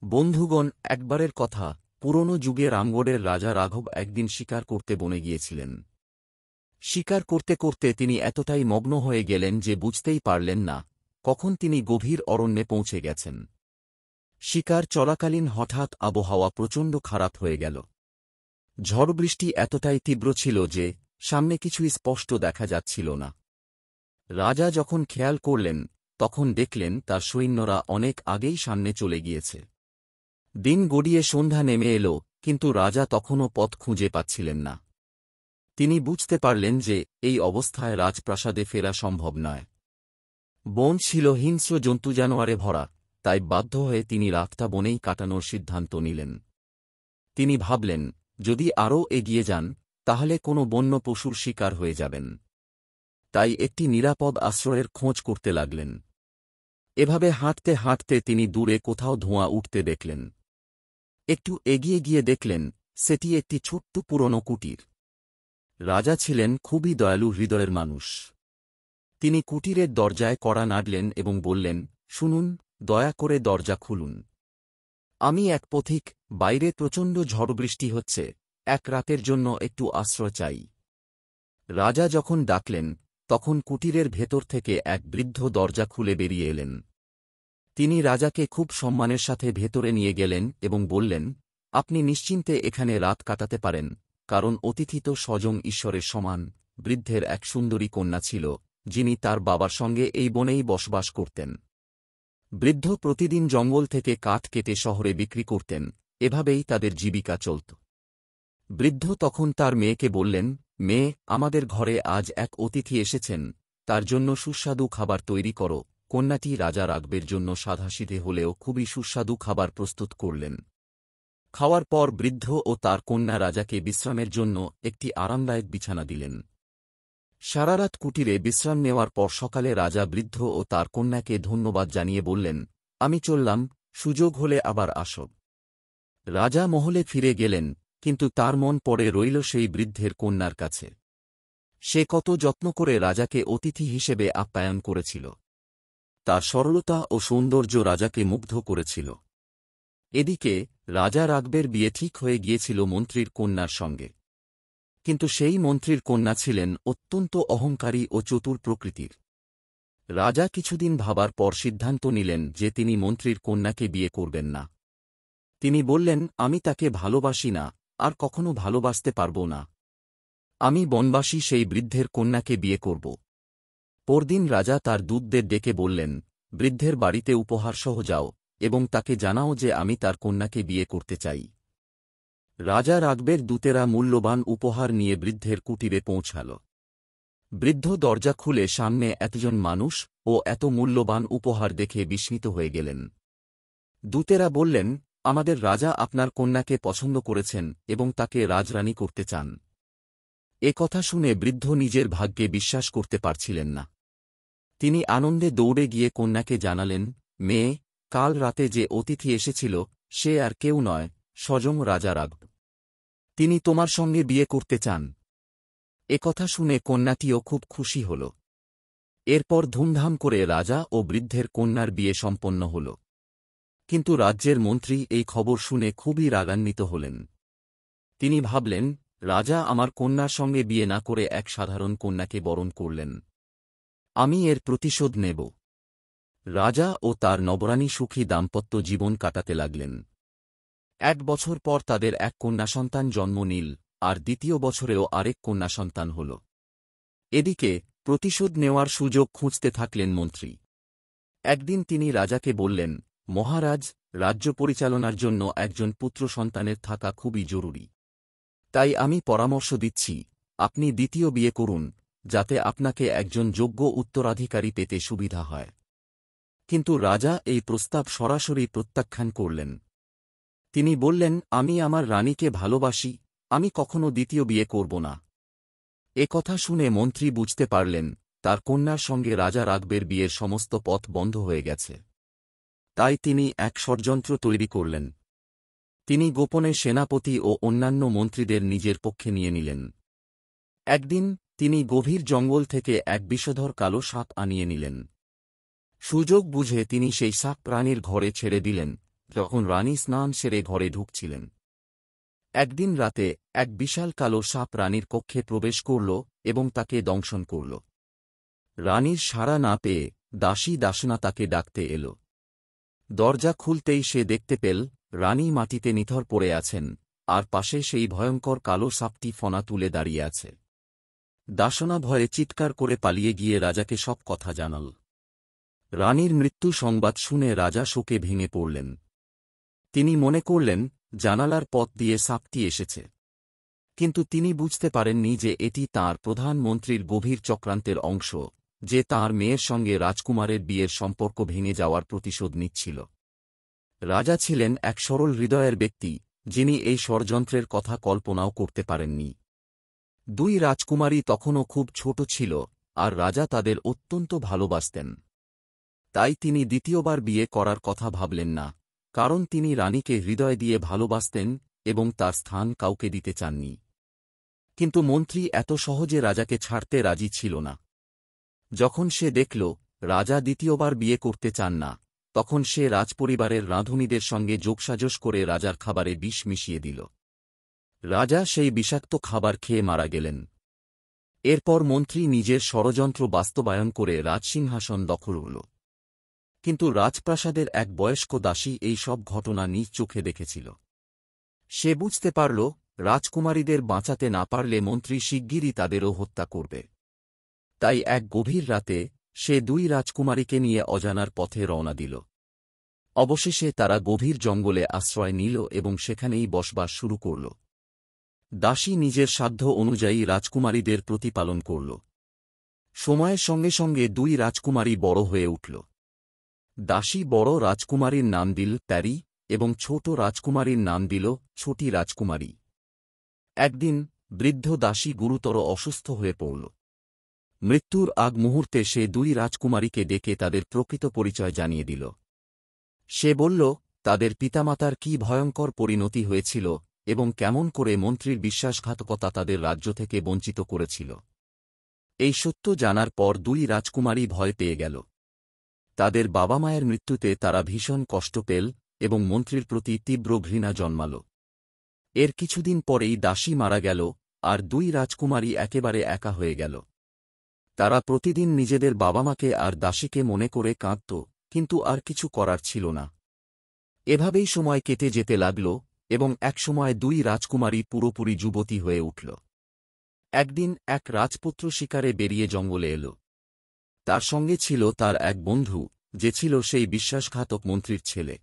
বন্ধুগণ, একবারের কথা, পুরনো যুগে রামগড়ের রাজা রাঘব একদিন শিকার করতে বনে গিয়েছিলেন। শিকার করতে করতে তিনি এতটাই মগ্ন হয়ে গেলেন যে বুঝতেই পারলেন না কখন তিনি গভীর অরণ্যে পৌঁছে গেছেন। শিকার চলাকালীন হঠাৎ আবহাওয়া প্রচণ্ড খারাপ হয়ে গেল। ঝড় বৃষ্টি এতটাই তীব্র ছিল যে সামনে কিছুই স্পষ্ট দেখা যাচ্ছিল না। রাজা যখন খেয়াল করলেন তখন দেখলেন তার সৈন্যরা অনেক আগেই সামনে চলে গিয়েছে। দিন গড়িয়ে সন্ধ্যা নেমে এল, কিন্তু রাজা তখনও পথ খুঁজে পাচ্ছিলেন না। তিনি বুঝতে পারলেন যে এই অবস্থায় রাজপ্রাসাদে ফেরা সম্ভব নয়। বন ছিল হিংস্র জন্তু জানোয়ারে ভরা, তাই বাধ্য হয়ে তিনি রাতটা বনেই কাটানোর সিদ্ধান্ত নিলেন। তিনি ভাবলেন, যদি আরও এগিয়ে যান তাহলে কোনো বন্য পশুর শিকার হয়ে যাবেন। তাই একটি নিরাপদ আশ্রয়ের খোঁজ করতে লাগলেন। এভাবে হাঁটতে হাঁটতে তিনি দূরে কোথাও ধোঁয়া উঠতে দেখলেন। একটু এগিয়ে গিয়ে দেখলেন সেটি একটি ছোট্ট পুরনো কুটির। রাজা ছিলেন খুবই দয়ালু হৃদয়ের মানুষ। তিনি কুটিরের দরজায় কড়া নাড়লেন এবং বললেন, শুনুন, দয়া করে দরজা খুলুন। আমি এক পথিক, বাইরে প্রচণ্ড ঝড়বৃষ্টি হচ্ছে, এক রাতের জন্য একটু আশ্রয় চাই। রাজা যখন ডাকলেন তখন কুটিরের ভেতর থেকে এক বৃদ্ধ দরজা খুলে বেরিয়ে এলেন। তিনি রাজাকে খুব সম্মানের সাথে ভেতরে নিয়ে গেলেন এবং বললেন, আপনি নিশ্চিন্তে এখানে রাত কাটাতে পারেন, কারণ অতিথি তো স্বয়ং ঈশ্বরের সমান। বৃদ্ধের এক সুন্দরী কন্যা ছিল, যিনি তার বাবার সঙ্গে এই বনেই বসবাস করতেন। বৃদ্ধ প্রতিদিন জঙ্গল থেকে কাঠ কেটে শহরে বিক্রি করতেন, এভাবেই তাদের জীবিকা চলত। বৃদ্ধ তখন তার মেয়েকে বললেন, মেয়ে, আমাদের ঘরে আজ এক অতিথি এসেছেন, তার জন্য সুস্বাদু খাবার তৈরি করো। কন্যাটি রাজা রাঘবের জন্য সাধাসিধে হলেও খুবই সুস্বাদু খাবার প্রস্তুত করলেন। খাওয়ার পর বৃদ্ধ ও তার কন্যা রাজাকে বিশ্রামের জন্য একটি আরামদায়ক বিছানা দিলেন। সারারাত কুটিরে বিশ্রাম নেওয়ার পর সকালে রাজা বৃদ্ধ ও তার কন্যাকে ধন্যবাদ জানিয়ে বললেন, আমি চললাম, সুযোগ হলে আবার আসব। রাজা মহলে ফিরে গেলেন, কিন্তু তার মন পড়ে রইল সেই বৃদ্ধের কন্যার কাছে। সে কত যত্ন করে রাজাকে অতিথি হিসেবে আপ্যায়ন করেছিল। তার সরলতা ও সৌন্দর্য রাজাকে মুগ্ধ করেছিল। এদিকে রাজা রাঘবের বিয়ে ঠিক হয়ে গিয়েছিল মন্ত্রীর কন্যার সঙ্গে। কিন্তু সেই মন্ত্রীর কন্যা ছিলেন অত্যন্ত অহংকারী ও চতুর প্রকৃতির। রাজা কিছুদিন ভাবার পর সিদ্ধান্ত নিলেন যে তিনি মন্ত্রীর কন্যাকে বিয়ে করবেন না। তিনি বললেন, আমি তাকে ভালোবাসি না, আর কখনো ভালোবাসতে পারব না। আমি বনবাসী সেই বৃদ্ধের কন্যাকে বিয়ে করব। পরদিন রাজা তার দূতদের ডেকে বললেন, বৃদ্ধের বাড়িতে উপহারসহ যাও এবং তাকে জানাও যে আমি তার কন্যাকে বিয়ে করতে চাই। রাজা রাঘবের দূতেরা মূল্যবান উপহার নিয়ে বৃদ্ধের কুটিরে পৌঁছাল। বৃদ্ধ দরজা খুলে সামনে এতজন মানুষ ও এত মূল্যবান উপহার দেখে বিস্মিত হয়ে গেলেন। দূতেরা বললেন, আমাদের রাজা আপনার কন্যাকে পছন্দ করেছেন এবং তাকে রাজরানী করতে চান। এ কথা শুনে বৃদ্ধ নিজের ভাগ্যে বিশ্বাস করতে পারছিলেন না। তিনি আনন্দে দৌড়ে গিয়ে কন্যাকে জানালেন, মেয়ে, কাল রাতে যে অতিথি এসেছিল সে আর কেউ নয়, স্বয়ং রাজা রাঘব। তিনি তোমার সঙ্গে বিয়ে করতে চান। এ কথা শুনে কন্যাটিও খুব খুশি হল। এরপর ধুমধাম করে রাজা ও বৃদ্ধের কন্যার বিয়ে সম্পন্ন হল। কিন্তু রাজ্যের মন্ত্রী এই খবর শুনে খুবই রাগান্বিত হলেন। তিনি ভাবলেন, রাজা আমার কন্যার সঙ্গে বিয়ে না করে এক সাধারণ কন্যাকে বরণ করলেন। আমি এর প্রতিশোধ নেব। রাজা ও তার নবরানী সুখী দাম্পত্য জীবন কাটাতে লাগলেন। 1 বছর পর তাদের এক কন্যা সন্তান জন্ম নিল, আর দ্বিতীয় বছরেও আরেক কন্যা সন্তান হল। এদিকে প্রতিশোধ নেওয়ার সুযোগ খুঁজতে থাকলেন মন্ত্রী। একদিন তিনি রাজাকে বললেন, মহারাজ, রাজ্য পরিচালনার জন্য একজন পুত্র সন্তানের থাকা খুবই জরুরি। তাই আমি পরামর্শ দিচ্ছি, আপনি দ্বিতীয় বিয়ে করুন, যাতে আপনাকে একজন যোগ্য উত্তরাধিকারী পেতে সুবিধা হয়। কিন্তু রাজা এই প্রস্তাব সরাসরি প্রত্যাখ্যান করলেন। তিনি বললেন, আমি আমার রানীকে ভালোবাসি, আমি কখনো দ্বিতীয় বিয়ে করব না। এ কথা শুনে মন্ত্রী বুঝতে পারলেন তার কন্যার সঙ্গে রাজা রাঘবের বিয়ের সমস্ত পথ বন্ধ হয়ে গেছে। তাই তিনি এক ষড়যন্ত্র তৈরি করলেন। তিনি গোপনে সেনাপতি ও অন্যান্য মন্ত্রীদের নিজের পক্ষে নিয়ে নিলেন। একদিন তিনি গভীর জঙ্গল থেকে এক বিষধর কালো সাপ আনিয়ে নিলেন। সুযোগ বুঝে তিনি সেই সাপ প্রাণীর ঘরে ছেড়ে দিলেন, যখন রানী স্নান সেরে ঘরে ঢুকছিলেন। একদিন রাতে এক বিশাল কালো সাপ রানীর কক্ষে প্রবেশ করল এবং তাকে দংশন করল। রানীর সাড়া না পেয়ে দাসী দাসনা তাকে ডাকতে এল। দরজা খুলতেই সে দেখতে পেল রানী মাটিতে নিথর পড়ে আছেন, আর পাশে সেই ভয়ঙ্কর কালো সাপটি ফনা তুলে দাঁড়িয়ে আছে। দাসনা ভয়ে চিৎকার করে পালিয়ে গিয়ে রাজাকে সব কথা জানাল। রানীর মৃত্যু সংবাদ শুনে রাজা শোকে ভেঙে পড়লেন। তিনি মনে করলেন জানালার পথ দিয়ে সাপটি এসেছে, কিন্তু তিনি বুঝতে পারেননি যে এটি তাঁর প্রধানমন্ত্রীর গভীর চক্রান্তের অংশ, যে তাঁর মেয়ের সঙ্গে রাজকুমারের বিয়ের সম্পর্ক ভেঙে যাওয়ার প্রতিশোধ নিচ্ছিল। রাজা ছিলেন এক সরল হৃদয়ের ব্যক্তি, যিনি এই ষড়যন্ত্রের কথা কল্পনাও করতে পারেননি। দুই রাজকুমারী তখনও খুব ছোট ছিল, আর রাজা তাদের অত্যন্ত ভালোবাসতেন। তাই তিনি দ্বিতীয়বার বিয়ে করার কথা ভাবলেন না, কারণ তিনি রানীকে হৃদয় দিয়ে ভালোবাসতেন এবং তার স্থান কাউকে দিতে চাননি। কিন্তু মন্ত্রী এত সহজে রাজাকে ছাড়তে রাজি ছিল না। যখন সে দেখল রাজা দ্বিতীয়বার বিয়ে করতে চান না, তখন সে রাজপরিবারের রাঁধুনিদের সঙ্গে যোগসাজশ করে রাজার খাবারে বিষ মিশিয়ে দিল। রাজা সেই বিষাক্ত খাবার খেয়ে মারা গেলেন। এরপর মন্ত্রী নিজের ষড়যন্ত্র বাস্তবায়ন করে রাজসিংহাসন দখল হল। কিন্তু রাজপ্রাসাদের এক বয়স্ক দাসী এই সব ঘটনা নিজ চোখে দেখেছিল। সে বুঝতে পারল রাজকুমারীদের বাঁচাতে না পারলে মন্ত্রী শিগগিরই তাদেরও হত্যা করবে। তাই এক গভীর রাতে সে দুই রাজকুমারীকে নিয়ে অজানার পথে রওনা দিল। অবশেষে তারা গভীর জঙ্গলে আশ্রয় নিল এবং সেখানেই বসবাস শুরু করল। দাসী নিজের সাধ্য অনুযায়ী রাজকুমারীদের প্রতিপালন করল। সময়ের সঙ্গে সঙ্গে দুই রাজকুমারী বড় হয়ে উঠল। দাসী বড় রাজকুমারীর নাম দিল প্যারি এবং ছোট রাজকুমারীর নাম দিল ছোটি রাজকুমারী। একদিন বৃদ্ধ দাসী গুরুতর অসুস্থ হয়ে পড়ল। মৃত্যুর আগ মুহূর্তে সে দুই রাজকুমারীকে ডেকে তাদের প্রকৃত পরিচয় জানিয়ে দিল। সে বলল তাদের পিতামাতার কি ভয়ঙ্কর পরিণতি হয়েছিল এবং কেমন করে মন্ত্রীর বিশ্বাসঘাতকতা তাদের রাজ্য থেকে বঞ্চিত করেছিল। এই সত্য জানার পর দুই রাজকুমারী ভয় পেয়ে গেল। তাদের বাবা মায়ের মৃত্যুতে তারা ভীষণ কষ্ট পেল এবং মন্ত্রীর প্রতি তীব্র ঘৃণা জন্মাল। এর কিছুদিন পরেই দাসী মারা গেল, আর দুই রাজকুমারী একেবারে একা হয়ে গেল। তারা প্রতিদিন নিজেদের বাবা মাকে আর দাসীকে মনে করে কাঁদত, কিন্তু আর কিছু করার ছিল না। এভাবেই সময় কেটে যেতে লাগল এবং একসময় দুই রাজকুমারী পুরোপুরি যুবতী হয়ে উঠল। একদিন এক রাজপুত্র শিকারে বেরিয়ে জঙ্গলে এল। তার সঙ্গে ছিল তার এক বন্ধু, যে ছিল সেই বিশ্বাসঘাতক মন্ত্রীর ছেলে।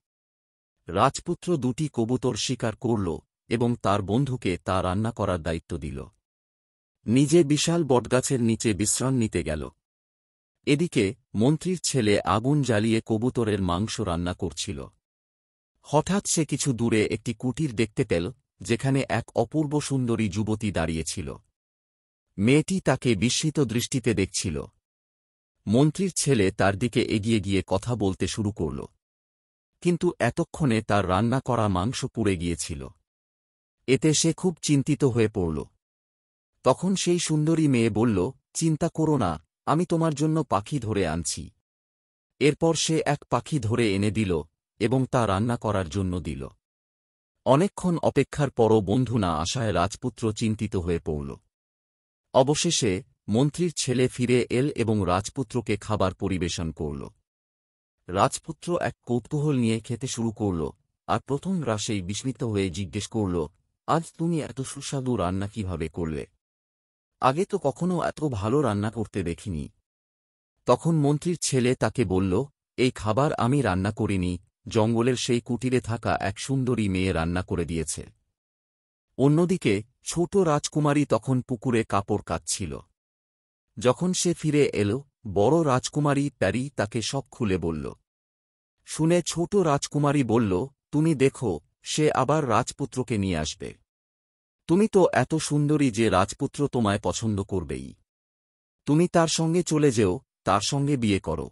রাজপুত্র দুটি কবুতর শিকার করল এবং তার বন্ধুকে তা রান্না করার দায়িত্ব দিল। নিজে বিশাল বটগাছের নিচে বিশ্রাম নিতে গেল। এদিকে মন্ত্রীর ছেলে আগুন জ্বালিয়ে কবুতরের মাংস রান্না করছিল। হঠাৎ সে কিছু দূরে একটি কুটির দেখতে পেল, যেখানে এক অপূর্ব সুন্দরী যুবতী দাঁড়িয়েছিল। মেয়েটি তাকে বিস্মিত দৃষ্টিতে দেখছিল। মন্ত্রীর ছেলে তার দিকে এগিয়ে গিয়ে কথা বলতে শুরু করল, কিন্তু এতক্ষণে তার রান্না করা মাংস পুড়ে গিয়েছিল। এতে সে খুব চিন্তিত হয়ে পড়ল। তখন সেই সুন্দরী মেয়ে বলল, চিন্তা করো না, আমি তোমার জন্য পাখি ধরে আনছি। এরপর সে এক পাখি ধরে এনে দিল এবং তা রান্না করার জন্য দিল। অনেকক্ষণ অপেক্ষার পরও বন্ধু না আসায় রাজপুত্র চিন্তিত হয়ে পড়ল। অবশেষে মন্ত্রীর ছেলে ফিরে এল এবং রাজপুত্রকে খাবার পরিবেশন করল। রাজপুত্র এক কৌতূহল নিয়ে খেতে শুরু করল, আর প্রথম রাশেই বিস্মিত হয়ে জিজ্ঞেস করল, আজ তুমি এত সুস্বাদু রান্না কিভাবে করলে? আগে তো কখনো এত ভালো রান্না করতে দেখিনি। তখন মন্ত্রীর ছেলে তাকে বলল, এই খাবার আমি রান্না করিনি, জঙ্গলের সেই কুটিরে থাকা এক সুন্দরী মেয়ে রান্না করে দিয়েছে। অন্যদিকে ছোট রাজকুমারী তখন পুকুরে কাপড় কাচ্ছিল। যখন সে ফিরে এল, বড় রাজকুমারী প্যারি তাকে সব খুলে বলল। শুনে ছোট রাজকুমারী বলল, তুমি দেখো, সে আবার রাজপুত্রকে নিয়ে আসবে। তুমি তো এত সুন্দরী যে রাজপুত্র তোমায় পছন্দ করবেই। তুমি তার সঙ্গে চলে যেও, তার সঙ্গে বিয়ে করো,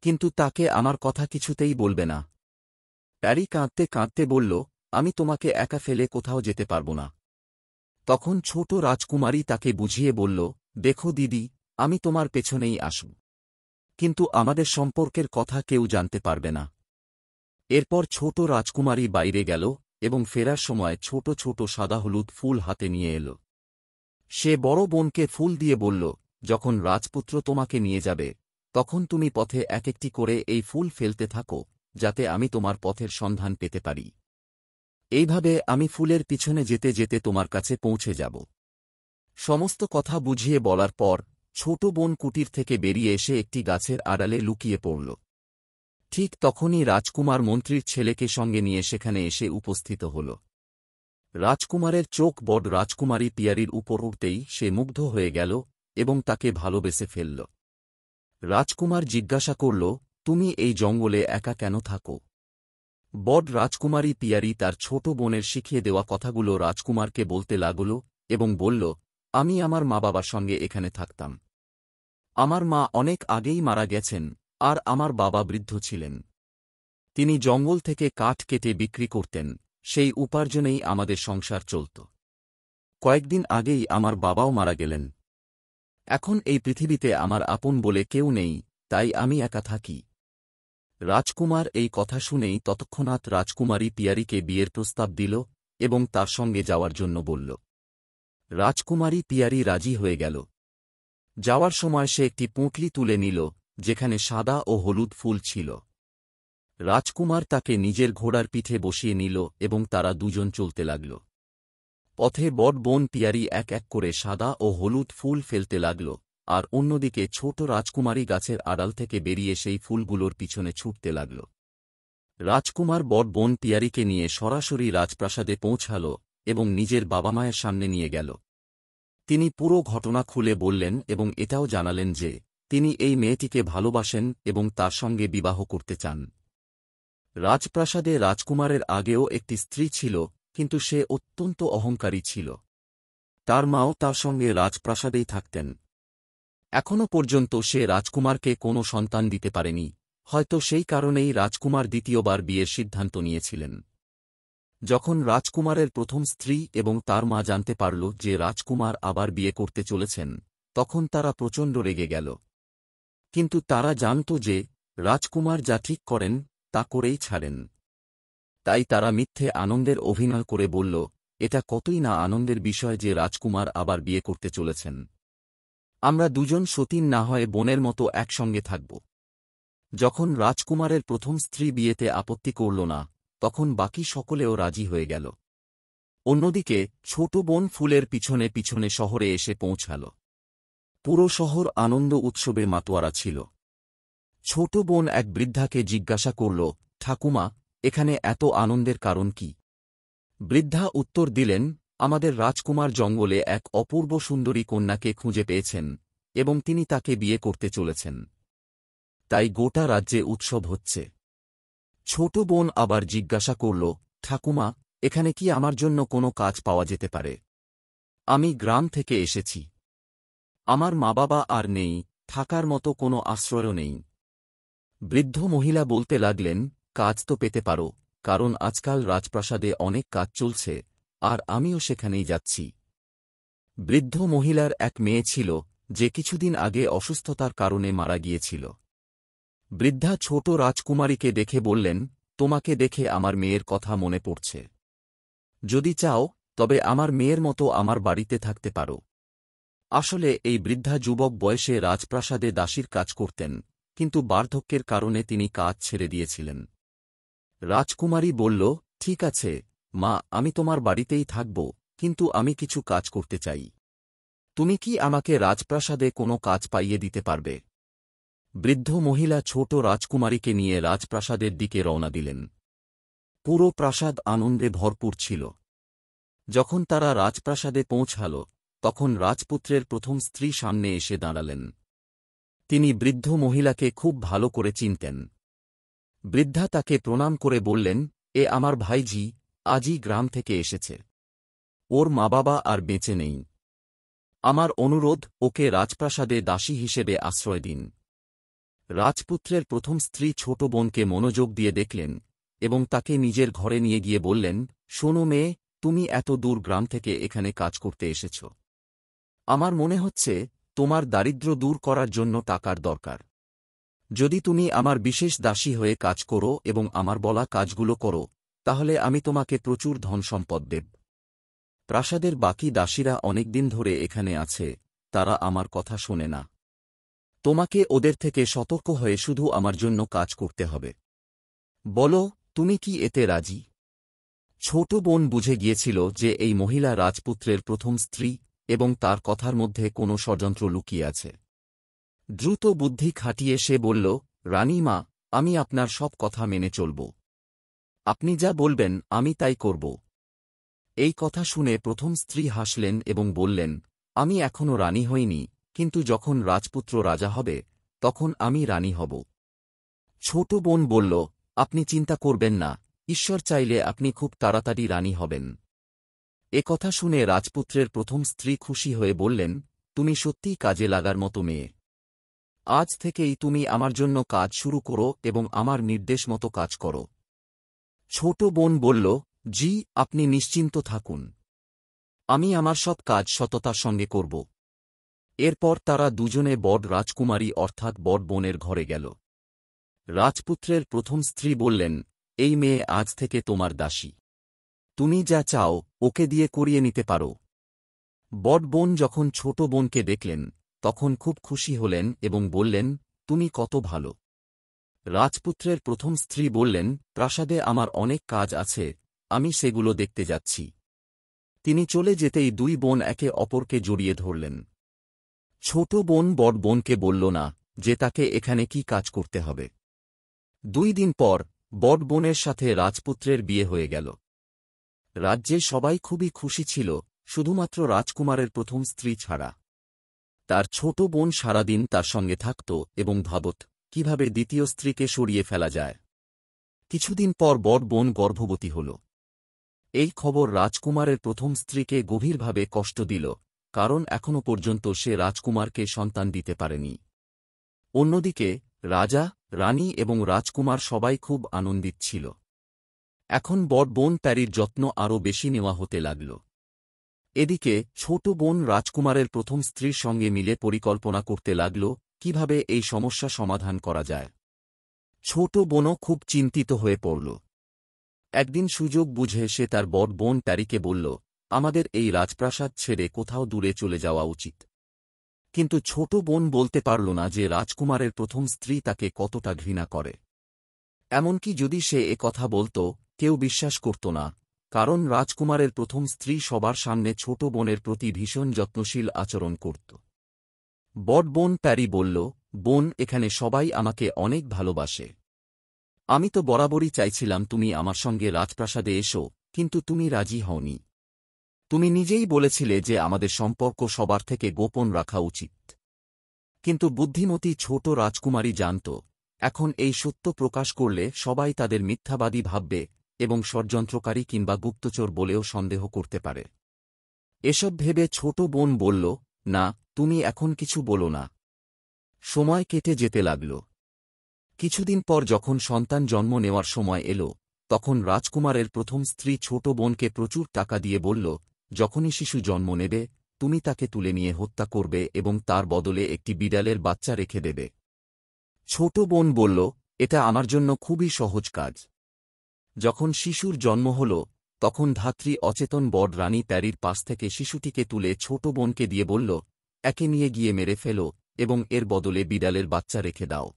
কিন্তু তাকে আমার কথা কিছুতেই বলবে না। প্যারি কাঁদতে কাঁদতে বলল, আমি তোমাকে একা ফেলে কোথাও যেতে পারব না। তখন ছোট রাজকুমারী তাকে বুঝিয়ে বলল, দেখো দিদি, আমি তোমার পেছনেই আসব, কিন্তু আমাদের সম্পর্কের কথা কেউ জানতে পারবে না। এরপর ছোট রাজকুমারী বাইরে গেল এবং ফেরার সময় ছোট ছোট সাদা হলুদ ফুল হাতে নিয়ে এল। সে বড় বোনকে ফুল দিয়ে বলল, যখন রাজপুত্র তোমাকে নিয়ে যাবে তখন তুমি পথে এক একটি করে এই ফুল ফেলতে থাকো, যাতে আমি তোমার পথের সন্ধান পেতে পারি। এইভাবে আমি ফুলের পিছনে যেতে যেতে তোমার কাছে পৌঁছে যাব। সমস্ত কথা বুঝিয়ে বলার পর ছোট বোন কুটির থেকে বেরিয়ে এসে একটি গাছের আড়ালে লুকিয়ে পড়ল। ঠিক তখনই রাজকুমার মন্ত্রীর ছেলেকে সঙ্গে নিয়ে সেখানে এসে উপস্থিত হল। রাজকুমারের চোখ বড় রাজকুমারী পিয়ারির উপর উঠতেই সে মুগ্ধ হয়ে গেল এবং তাকে ভালোবেসে ফেলল। রাজকুমার জিজ্ঞাসা করল, তুমি এই জঙ্গলে একা কেন থাকো? বড় রাজকুমারী পিয়ারি তার ছোট বোনের শিখিয়ে দেওয়া কথাগুলো রাজকুমারকে বলতে লাগল এবং বলল, আমি আমার মা বাবার সঙ্গে এখানে থাকতাম। আমার মা অনেক আগেই মারা গেছেন আর আমার বাবা বৃদ্ধ ছিলেন। তিনি জঙ্গল থেকে কাঠ কেটে বিক্রি করতেন, সেই উপার্জনেই আমাদের সংসার চলত। কয়েকদিন আগেই আমার বাবাও মারা গেলেন। এখন এই পৃথিবীতে আমার আপন বলে কেউ নেই, তাই আমি একা থাকি। রাজকুমার এই কথা শুনেই তৎক্ষণাৎ রাজকুমারী পিয়ারিকে বিয়ের প্রস্তাব দিল এবং তার সঙ্গে যাওয়ার জন্য বলল। রাজকুমারী পিয়ারি রাজি হয়ে গেল। যাওয়ার সময় সে একটি পুঁটলি তুলে নিল, যেখানে সাদা ও হলুদ ফুল ছিল। রাজকুমার তাকে নিজের ঘোড়ার পিঠে বসিয়ে নিল এবং তারা দুজন চলতে লাগল। পথে বড় বোন পিয়ারি এক এক করে সাদা ও হলুদ ফুল ফেলতে লাগল, আর অন্যদিকে ছোট রাজকুমারী গাছের আড়াল থেকে বেরিয়ে সেই ফুলগুলোর পিছনে ছুটতে লাগল। রাজকুমার বড় বোন পিয়ারিকে নিয়ে সরাসরি রাজপ্রাসাদে পৌঁছাল এবং নিজের বাবা মায়ের সামনে নিয়ে গেল। তিনি পুরো ঘটনা খুলে বললেন এবং এটাও জানালেন যে তিনি এই মেয়েটিকে ভালোবাসেন এবং তার সঙ্গে বিবাহ করতে চান। রাজপ্রাসাদে রাজকুমারের আগেও একটি স্ত্রী ছিল, কিন্তু সে অত্যন্ত অহংকারী ছিল। তার মাও তার সঙ্গে রাজপ্রাসাদেই থাকতেন। এখনও পর্যন্ত সে রাজকুমারকে কোনো সন্তান দিতে পারেনি, হয়তো সেই কারণেই রাজকুমার দ্বিতীয়বার বিয়ের সিদ্ধান্ত নিয়েছিলেন। যখন রাজকুমারের প্রথম স্ত্রী এবং তার মা জানতে পারল যে রাজকুমার আবার বিয়ে করতে চলেছেন, তখন তারা প্রচণ্ড রেগে গেল। কিন্তু তারা জানত যে রাজকুমার যা ঠিক করেন তা করেই ছাড়েন। তাই তারা মিথ্যে আনন্দের অভিনয় করে বলল, এটা কতই না আনন্দের বিষয় যে রাজকুমার আবার বিয়ে করতে চলেছেন। আমরা দুজন সতীন না হয়ে বোনের মতো একসঙ্গে থাকব। যখন রাজকুমারের প্রথম স্ত্রী বিয়েতে আপত্তি করল না, তখন বাকি সকলেও রাজি হয়ে গেল। অন্যদিকে ছোট বোন ফুলের পিছনে পিছনে শহরে এসে পৌঁছাল। পুরো শহর আনন্দ উৎসবে মাতোয়ারা ছিল। ছোট বোন এক বৃদ্ধাকে জিজ্ঞাসা করল, ঠাকুমা, এখানে এত আনন্দের কারণ কি? বৃদ্ধা উত্তর দিলেন, আমাদের রাজকুমার জঙ্গলে এক অপূর্ব সুন্দরী কন্যাকে খুঁজে পেয়েছেন এবং তিনি তাকে বিয়ে করতে চলেছেন। তাই গোটা রাজ্যে উৎসব হচ্ছে। ছোট বোন আবার জিজ্ঞাসা করল, ঠাকুমা, এখানে কি আমার জন্য কোনো কাজ পাওয়া যেতে পারে? আমি গ্রাম থেকে এসেছি। আমার মা বাবা আর নেই, থাকার মতো কোনো আশ্রয়ও নেই। বৃদ্ধ মহিলা বলতে লাগলেন, কাজ তো পেতে পারো, কারণ আজকাল রাজপ্রাসাদে অনেক কাজ চলছে আর আমিও সেখানেই যাচ্ছি। বৃদ্ধ মহিলার এক মেয়ে ছিল, যে কিছুদিন আগে অসুস্থতার কারণে মারা গিয়েছিল। বৃদ্ধা ছোট রাজকুমারীকে দেখে বললেন, তোমাকে দেখে আমার মেয়ের কথা মনে পড়ছে। যদি চাও তবে আমার মেয়ের মতো আমার বাড়িতে থাকতে পারো। আসলে এই বৃদ্ধা যুবক বয়সে রাজপ্রাসাদে দাসীর কাজ করতেন, কিন্তু বার্ধক্যের কারণে তিনি কাজ ছেড়ে দিয়েছিলেন। রাজকুমারী বলল, ঠিক আছে মা, আমি তোমার বাড়িতেই থাকব, কিন্তু আমি কিছু কাজ করতে চাই। তুমি কি আমাকে রাজপ্রাসাদে কোনো কাজ পাইয়ে দিতে পারবে? বৃদ্ধ মহিলা ছোট রাজকুমারীকে নিয়ে রাজপ্রাসাদের দিকে রওনা দিলেন। পুরো প্রাসাদ আনন্দে ভরপুর ছিল। যখন তারা রাজপ্রাসাদে পৌঁছাল, তখন রাজপুত্রের প্রথম স্ত্রী সামনে এসে দাঁড়ালেন। তিনি বৃদ্ধ মহিলাকে খুব ভালো করে চিনতেন। বৃদ্ধা তাকে প্রণাম করে বললেন, এ আমার ভাইজি, আজই গ্রাম থেকে এসেছে। ওর মা বাবা আর বেঁচে নেই। আমার অনুরোধ, ওকে রাজপ্রাসাদে দাসী হিসেবে আশ্রয় দিন। রাজপুত্রের প্রথম স্ত্রী ছোট বোনকে মনোযোগ দিয়ে দেখলেন এবং তাকে নিজের ঘরে নিয়ে গিয়ে বললেন, শোনো মেয়ে, তুমি এত দূর গ্রাম থেকে এখানে কাজ করতে এসেছ। আমার মনে হচ্ছে তোমার দারিদ্র্য দূর করার জন্য টাকার দরকার। যদি তুমি আমার বিশেষ দাসী হয়ে কাজ করো এবং আমার বলা কাজগুলো করো, তাহলে আমি তোমাকে প্রচুর ধন সম্পদ দেব। প্রাসাদের বাকি দাসীরা অনেকদিন ধরে এখানে আছে, তারা আমার কথা শোনে না। তোমাকে ওদের থেকে সতর্ক হয়ে শুধু আমার জন্য কাজ করতে হবে। বলো, তুমি কি এতে রাজি? ছোট বোন বুঝে গিয়েছিল যে এই মহিলা রাজপুত্রের প্রথম স্ত্রী এবং তার কথার মধ্যে কোনো ষড়যন্ত্র লুকিয়ে আছে। দ্রুত বুদ্ধি খাটিয়ে সে বলল, রানী মা, আমি আপনার সব কথা মেনে চলব। আপনি যা বলবেন আমি তাই করব। এই কথা শুনে প্রথম স্ত্রী হাসলেন এবং বললেন, আমি এখনও রানী হইনি, কিন্তু যখন রাজপুত্র রাজা হবে তখন আমি রানী হব। ছোট বোন বলল, আপনি চিন্তা করবেন না, ঈশ্বর চাইলে আপনি খুব তাড়াতাড়ি রানী হবেন। এ কথা শুনে রাজপুত্রের প্রথম স্ত্রী খুশি হয়ে বললেন, তুমি সত্যিই কাজে লাগার মতো মেয়ে। আজ থেকেই তুমি আমার জন্য কাজ শুরু করো এবং আমার নির্দেশ মতো কাজ করো। ছোট বোন বলল, জি, আপনি নিশ্চিন্ত থাকুন। আমি আমার সব কাজ সততার সঙ্গে করব। এরপর তারা দুজনে বড় রাজকুমারী অর্থাৎ বড় বোনের ঘরে গেল। রাজপুত্রের প্রথম স্ত্রী বললেন, এই মেয়ে আজ থেকে তোমার দাসী। তুমি যা চাও ওকে দিয়ে করিয়ে নিতে পারো। বড় বোন যখন ছোট বোনকে দেখলেন তখন খুব খুশি হলেন এবং বললেন, তুমি কত ভালো। রাজপুত্রের প্রথম স্ত্রী বললেন, প্রাসাদে আমার অনেক কাজ আছে, আমি সেগুলো দেখতে যাচ্ছি। তিনি চলে যেতেই দুই বোন একে অপরকে জড়িয়ে ধরলেন। ছোট বোন বড় বোনকে বলল না যে তাকে এখানে কি কাজ করতে হবে। 2 দিন পর বড় বোনের সাথে রাজপুত্রের বিয়ে হয়ে গেল। রাজ্যে সবাই খুবই খুশি ছিল, শুধুমাত্র রাজকুমারের প্রথম স্ত্রী ছাড়া। তার ছোট বোন সারাদিন তার সঙ্গে থাকত এবং ভাবত কিভাবে দ্বিতীয় স্ত্রীকে সরিয়ে ফেলা যায়। কিছুদিন পর বড় বোন গর্ভবতী হল। এই খবর রাজকুমারের প্রথম স্ত্রীকে গভীরভাবে কষ্ট দিল, কারণ এখনও পর্যন্ত সে রাজকুমারকে সন্তান দিতে পারেনি। অন্যদিকে রাজা, রানী এবং রাজকুমার সবাই খুব আনন্দিত ছিল। এখন বড় বোন প্যারির যত্ন আরও বেশি নেওয়া হতে লাগল। এদিকে ছোট বোন রাজকুমারের প্রথম স্ত্রীর সঙ্গে মিলে পরিকল্পনা করতে লাগল কিভাবে এই সমস্যা সমাধান করা যায়। ছোট বোনও খুব চিন্তিত হয়ে পড়ল। একদিন সুযোগ বুঝে সে তার বড় বোন প্যারিকে বলল, আমাদের এই রাজপ্রাসাদ ছেড়ে কোথাও দূরে চলে যাওয়া উচিত। কিন্তু ছোট বোন বলতে পারল না যে রাজকুমারের প্রথম স্ত্রী তাকে কতটা ঘৃণা করে। এমনকি যদি সে এ কথা বলত কেউ বিশ্বাস করত না, কারণ রাজকুমারের প্রথম স্ত্রী সবার সামনে ছোট বোনের প্রতি ভীষণ যত্নশীল আচরণ করত। বড় বোন প্যারি বলল, বোন, এখানে সবাই আমাকে অনেক ভালোবাসে। আমি তো বরাবরই চাইছিলাম তুমি আমার সঙ্গে রাজপ্রাসাদে এসো, কিন্তু তুমি রাজি হওনি। তুমি নিজেই বলেছিলে যে আমাদের সম্পর্ক সবার থেকে গোপন রাখা উচিত। কিন্তু বুদ্ধিমতী ছোট রাজকুমারী জানত, এখন এই সত্য প্রকাশ করলে সবাই তাদের মিথ্যাবাদী ভাববে এবং ষড়যন্ত্রকারী কিংবা গুপ্তচর বলেও সন্দেহ করতে পারে। এসব ভেবে ছোট বোন বলল, না, তুমি এখন কিছু বলো না। সময় কেটে যেতে লাগল। কিছুদিন পর যখন সন্তান জন্ম নেওয়ার সময় এল, তখন রাজকুমারের প্রথম স্ত্রী ছোট বোনকে প্রচুর টাকা দিয়ে বলল, যখনই শিশু জন্ম নেবে তুমি তাকে তুলে নিয়ে হত্যা করবে এবং তার বদলে একটি বিড়ালের বাচ্চা রেখে দেবে। ছোট বোন বলল, এটা আমার জন্য খুবই সহজ কাজ। যখন শিশুর জন্ম হল তখন ধাত্রী অচেতন বড় রানী প্যারির পাশ থেকে শিশুটিকে তুলে ছোট বোনকে দিয়ে বলল, একে নিয়ে গিয়ে মেরে ফেলো এবং এর বদলে বিড়ালের বাচ্চা রেখে দাও।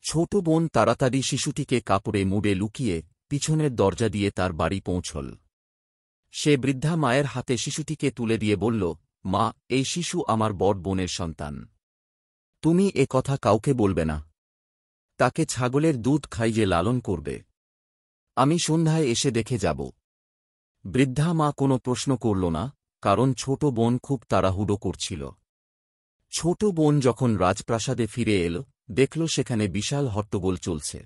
ছোট বোন তাড়াতাড়ি শিশুটিকে কাপড়ে মুড়ে লুকিয়ে পিছনের দরজা দিয়ে তার বাড়ি পৌঁছল। সে বৃদ্ধা মায়ের হাতে শিশুটিকে তুলে দিয়ে বলল, মা, এই শিশু আমার বড় বোনের সন্তান। তুমি এ কথা কাউকে বলবে না। তাকে ছাগলের দুধ খাইয়ে লালন করবে। আমি সন্ধ্যায় এসে দেখে যাব। বৃদ্ধা মা কোনো প্রশ্ন করল না, কারণ ছোট বোন খুব তাড়াহুড়ো করছিল। ছোট বোন যখন রাজপ্রাসাদে ফিরে এল, দেখল সেখানে বিশাল হট্টগোল চলছে।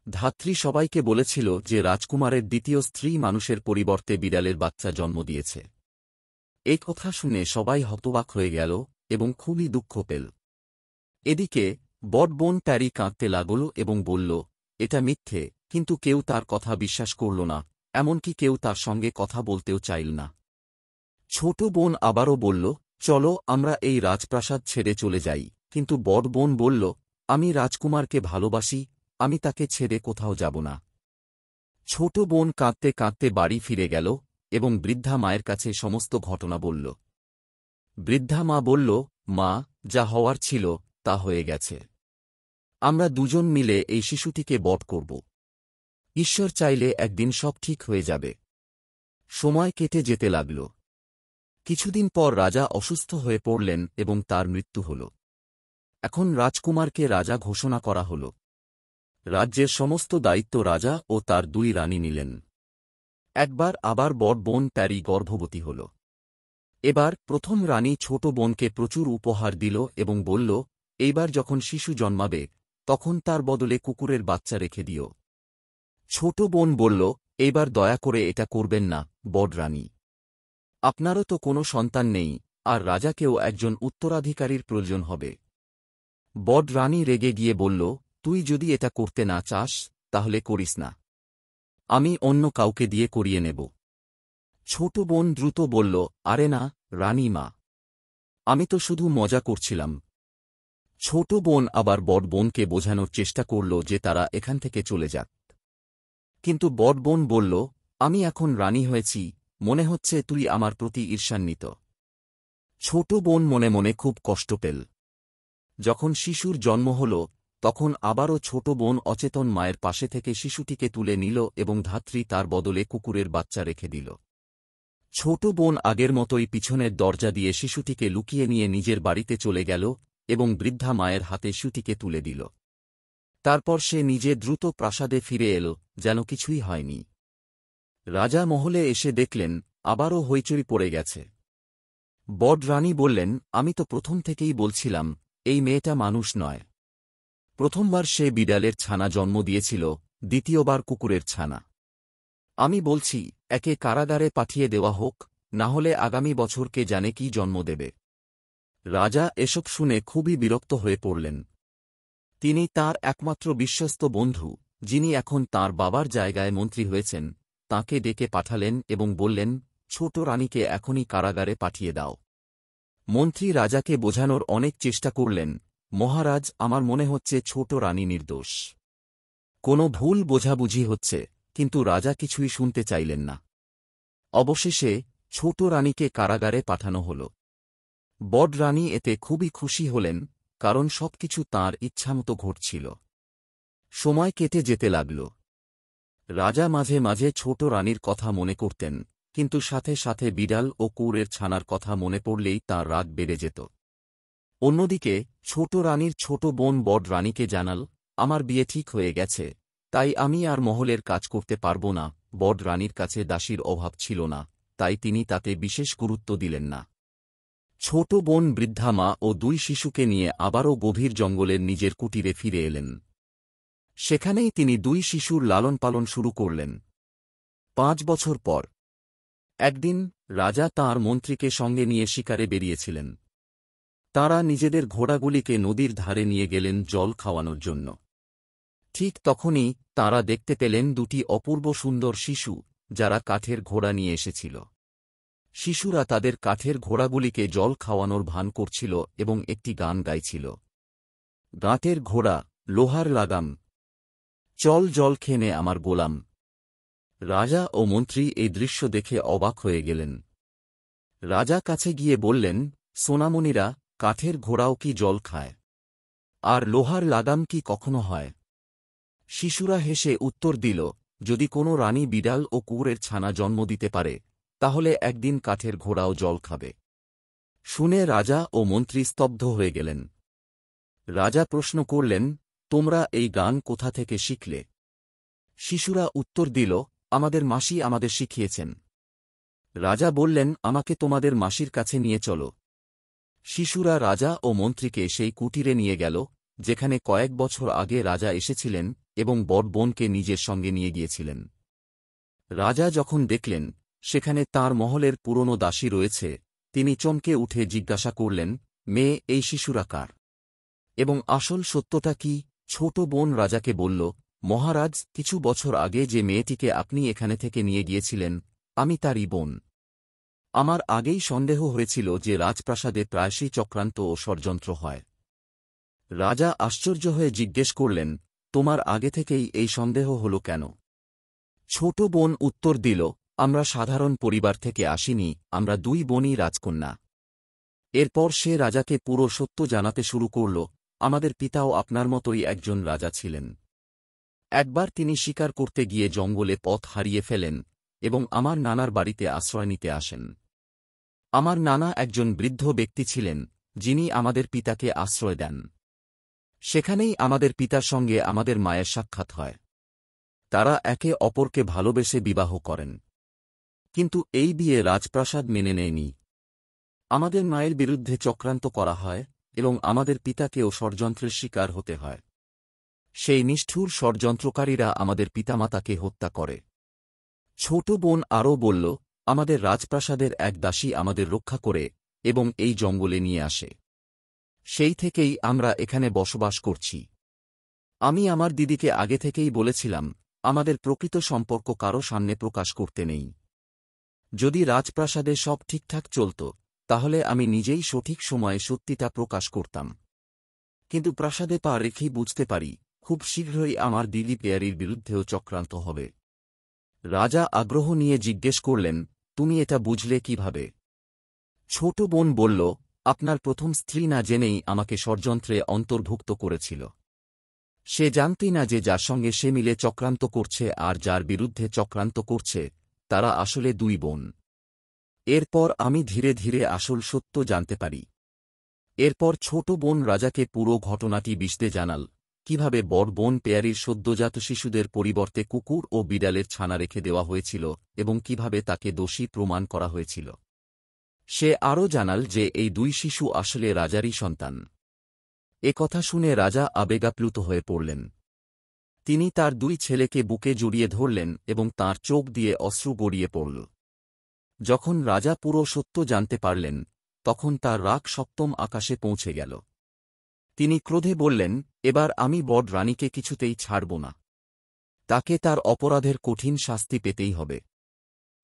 ধাত্রী সবাইকে বলেছিল যে রাজকুমারের দ্বিতীয় স্ত্রী মানুষের পরিবর্তে বিড়ালের বাচ্চা জন্ম দিয়েছে। এই কথা শুনে সবাই হতবাক হয়ে গেল এবং খুবই দুঃখ পেল। এদিকে বড় বোন প্যারি কাঁদতে লাগল এবং বলল, এটা মিথ্যে, কিন্তু কেউ তার কথা বিশ্বাস করল না, এমনকি কেউ তার সঙ্গে কথা বলতেও চাইল না। ছোট বোন আবারও বলল, চলো আমরা এই রাজপ্রাসাদ ছেড়ে চলে যাই, কিন্তু বড় বোন বলল, আমি রাজকুমারকে ভালোবাসি, আমি তাকে ছেড়ে কোথাও যাব না। ছোট বোন কাঁদতে কাঁদতে বাড়ি ফিরে গেল এবং বৃদ্ধা মায়ের কাছে সমস্ত ঘটনা বলল। বৃদ্ধা মা বলল, মা, যা হওয়ার ছিল তা হয়ে গেছে। আমরা দুজন মিলে এই শিশুটিকে বধ করব। ঈশ্বর চাইলে একদিন সব ঠিক হয়ে যাবে। সময় কেটে যেতে লাগল। কিছুদিন পর রাজা অসুস্থ হয়ে পড়লেন এবং তার মৃত্যু হল। এখন রাজকুমারকে রাজা ঘোষণা করা হল। রাজ্যের সমস্ত দায়িত্ব রাজা ও তার দুই রানী নিলেন। একবার আবার বড় বোন প্যারি গর্ভবতী হল। এবার প্রথম রানী ছোট বোনকে প্রচুর উপহার দিল এবং বলল, এইবার যখন শিশু জন্মাবে তখন তার বদলে কুকুরের বাচ্চা রেখে দিও। ছোট বোন বলল, এইবার দয়া করে এটা করবেন না, বড় রানী। আপনারও তো কোনো সন্তান নেই, আর রাজাকেও একজন উত্তরাধিকারীর প্রয়োজন হবে। বড় রানী রেগে গিয়ে বলল, তুই যদি এটা করতে না চাস তাহলে করিস না। আমি অন্য কাউকে দিয়ে করিয়ে নেব। ছোট বোন দ্রুত বলল, আরে না, রানী মা, আমি তো শুধু মজা করছিলাম। ছোট বোন আবার বড় বোনকে বোঝানোর চেষ্টা করল যে তারা এখান থেকে চলে যাক। কিন্তু বড় বোন বলল, আমি এখন রানী হয়েছি, মনে হচ্ছে তুই আমার প্রতি ঈর্ষান্বিত। ছোট বোন মনে মনে খুব কষ্ট পেল। যখন শিশুর জন্ম হল তখন আবারও ছোট বোন অচেতন মায়ের পাশে থেকে শিশুটিকে তুলে নিল এবং ধাত্রী তার বদলে কুকুরের বাচ্চা রেখে দিল। ছোট বোন আগের মতোই পিছনের দরজা দিয়ে শিশুটিকে লুকিয়ে নিয়ে নিজের বাড়িতে চলে গেল এবং বৃদ্ধা মায়ের হাতে শিশুটিকে তুলে দিল। তারপর সে নিজে দ্রুত প্রাসাদে ফিরে এল যেন কিছুই হয়নি। রাজা মহলে এসে দেখলেন আবারও হইচই পড়ে গেছে। বড় রানী বললেন, আমি তো প্রথম থেকেই বলছিলাম এই মেয়েটা মানুষ নয়। প্রথমবার সে বিড়ালের ছানা জন্ম দিয়েছিল, দ্বিতীয়বার কুকুরের ছানা। আমি বলছি একে কারাগারে পাঠিয়ে দেওয়া হোক, না হলে আগামী বছর কে জানে কি জন্ম দেবে। রাজা এসব শুনে খুবই বিরক্ত হয়ে পড়লেন। তিনি তার একমাত্র বিশ্বস্ত বন্ধু, যিনি এখন তার বাবার জায়গায় মন্ত্রী হয়েছেন, তাঁকে ডেকে পাঠালেন এবং বললেন, ছোট রানীকে এখনই কারাগারে পাঠিয়ে দাও। মন্ত্রী রাজাকে বোঝানোর অনেক চেষ্টা করলেন, মহারাজ, আমার মনে হচ্ছে ছোট রানী নির্দোষ। কোনো ভুল বোঝাবুঝি হচ্ছে, কিন্তু রাজা কিছুই শুনতে চাইলেন না। অবশেষে ছোট রানীকে কারাগারে পাঠানো হল। বড় রানী এতে খুবই খুশি হলেন, কারণ সবকিছু তাঁর ইচ্ছামতো ঘটছিল। সময় কেটে যেতে লাগল। রাজা মাঝে মাঝে ছোট রানীর কথা মনে করতেন, কিন্তু সাথে সাথে বিড়াল ও কুকুরের ছানার কথা মনে পড়লেই তাঁর রাগ বেড়ে যেত। অন্যদিকে ছোট রানীর ছোট বোন বড় রানীকে জানাল, আমার বিয়ে ঠিক হয়ে গেছে, তাই আমি আর মহলের কাজ করতে পারব না। বড় রানীর কাছে দাসীর অভাব ছিল না, তাই তিনি তাতে বিশেষ গুরুত্ব দিলেন না। ছোট বোন বৃদ্ধা মা ও দুই শিশুকে নিয়ে আবারও গভীর জঙ্গলের নিজের কুটিরে ফিরে এলেন। সেখানেই তিনি দুই শিশুর লালন পালন শুরু করলেন। 5 বছর পর একদিন রাজা তাঁর মন্ত্রীকে সঙ্গে নিয়ে শিকারে বেরিয়েছিলেন। তাঁরা নিজেদের ঘোড়াগুলিকে নদীর ধারে নিয়ে গেলেন জল খাওয়ানোর জন্য। ঠিক তখনই তাঁরা দেখতে পেলেন দুটি অপূর্ব সুন্দর শিশু, যারা কাঠের ঘোড়া নিয়ে এসেছিল। শিশুরা তাদের কাঠের ঘোড়াগুলিকে জল খাওয়ানোর ভান করছিল এবং একটি গান গাইছিল। গাঁটের ঘোড়া, লোহার লাগাম, চল জল খেনে আমার গোলাম। রাজা ও মন্ত্রী এই দৃশ্য দেখে অবাক হয়ে গেলেন। রাজা কাছে গিয়ে বললেন, সোনামণিরা, কাঠের ঘোড়াও কি জল খায়? আর লোহার লাগাম কি কখনো হয়? শিশুরা হেসে উত্তর দিল, যদি কোনো রানী বিড়াল ও কুকুরের ছানা জন্ম দিতে পারে, তাহলে একদিন কাঠের ঘোড়াও জল খাবে। শুনে রাজা ও মন্ত্রী স্তব্ধ হয়ে গেলেন। রাজা প্রশ্ন করলেন, তোমরা এই গান কোথা থেকে শিখলে? শিশুরা উত্তর দিল, আমাদের মাসি আমাদের শিখিয়েছেন। রাজা বললেন, আমাকে তোমাদের মাসির কাছে নিয়ে চলো। শিশুরা রাজা ও মন্ত্রীকে সেই কুটিরে নিয়ে গেল, যেখানে কয়েক বছর আগে রাজা এসেছিলেন এবং বড় বোনকে নিজের সঙ্গে নিয়ে গিয়েছিলেন। রাজা যখন দেখলেন সেখানে তাঁর মহলের পুরনো দাসী রয়েছে, তিনি চমকে উঠে জিজ্ঞাসা করলেন, মেয়ে, এই শিশুরা কার? এবং আসল সত্যটা কি? ছোট বোন রাজাকে বলল, মহারাজ, কিছু বছর আগে যে মেয়েটিকে আপনি এখানে থেকে নিয়ে গিয়েছিলেন, আমি তারই বোন। আমার আগেই সন্দেহ হয়েছিল যে রাজপ্রাসাদে প্রায়শই চক্রান্ত ও ষড়যন্ত্র হয়। রাজা আশ্চর্য হয়ে জিজ্ঞেস করলেন, তোমার আগে থেকেই এই সন্দেহ হল কেন? ছোট বোন উত্তর দিল, আমরা সাধারণ পরিবার থেকে আসিনি, আমরা দুই বোনই রাজকন্যা। এরপর সে রাজাকে পুরো সত্য জানাতে শুরু করল, আমাদের পিতাও আপনার মতোই একজন রাজা ছিলেন। একবার তিনি শিকার করতে গিয়ে জঙ্গলে পথ হারিয়ে ফেলেন এবং আমার নানার বাড়িতে আশ্রয় নিতে আসেন। আমার নানা একজন বৃদ্ধ ব্যক্তি ছিলেন, যিনি আমাদের পিতাকে আশ্রয় দেন। সেখানেই আমাদের পিতার সঙ্গে আমাদের মায়ের সাক্ষাৎ হয়। তারা একে অপরকে ভালোবেসে বিবাহ করেন। কিন্তু এই বিয়ে রাজপ্রাসাদ মেনে নেয়নি। আমাদের মায়ের বিরুদ্ধে চক্রান্ত করা হয় এবং আমাদের পিতাকেও ষড়যন্ত্রের শিকার হতে হয়। সেই নিষ্ঠুর ষড়যন্ত্রকারীরা আমাদের পিতামাতাকে হত্যা করে। ছোট বোন আরও বলল, আমাদের রাজপ্রাসাদের এক দাসী আমাদের রক্ষা করে এবং এই জঙ্গলে নিয়ে আসে। সেই থেকেই আমরা এখানে বসবাস করছি। আমি আমার দিদিকে আগে থেকেই বলেছিলাম, আমাদের প্রকৃত সম্পর্ক কারো সামনে প্রকাশ করতে নেই। যদি রাজপ্রাসাদে সব ঠিকঠাক চলত, তাহলে আমি নিজেই সঠিক সময়ে সত্যিটা প্রকাশ করতাম। কিন্তু প্রাসাদে পা রেখেই বুঝতে পারি, খুব শীঘ্রই আমার দিদি পেয়ারির বিরুদ্ধেও চক্রান্ত হবে। রাজা আগ্রহ নিয়ে জিজ্ঞেস করলেন, তুমি এটা বুঝলে কিভাবে? ছোট বোন বলল, আপনার প্রথম স্ত্রী না জেনেই আমাকে ষড়যন্ত্রে অন্তর্ভুক্ত করেছিল। সে জানতই না যে যার সঙ্গে সে মিলে চক্রান্ত করছে আর যার বিরুদ্ধে চক্রান্ত করছে, তারা আসলে দুই বোন। এরপর আমি ধীরে ধীরে আসল সত্য জানতে পারি। এরপর ছোট বোন রাজাকে পুরো ঘটনাটি বিশদে জানাল, কিভাবে বড় বোন পেয়ারির সদ্যজাত শিশুদের পরিবর্তে কুকুর ও বিড়ালের ছানা রেখে দেওয়া হয়েছিল এবং কিভাবে তাকে দোষী প্রমাণ করা হয়েছিল। সে আরও জানাল যে এই দুই শিশু আসলে রাজারই সন্তান। কথা শুনে রাজা আবেগাপ্লুত হয়ে পড়লেন। তিনি তার দুই ছেলেকে বুকে জড়িয়ে ধরলেন এবং তাঁর চোখ দিয়ে অশ্রু গড়িয়ে পড়ল। যখন রাজা পুরো সত্য জানতে পারলেন, তখন তার রাগ সপ্তম আকাশে পৌঁছে গেল। তিনি ক্রোধে বললেন, এবার আমি বড় রানীকে কিছুতেই ছাড়ব না। তাকে তার অপরাধের কঠিন শাস্তি পেতেই হবে।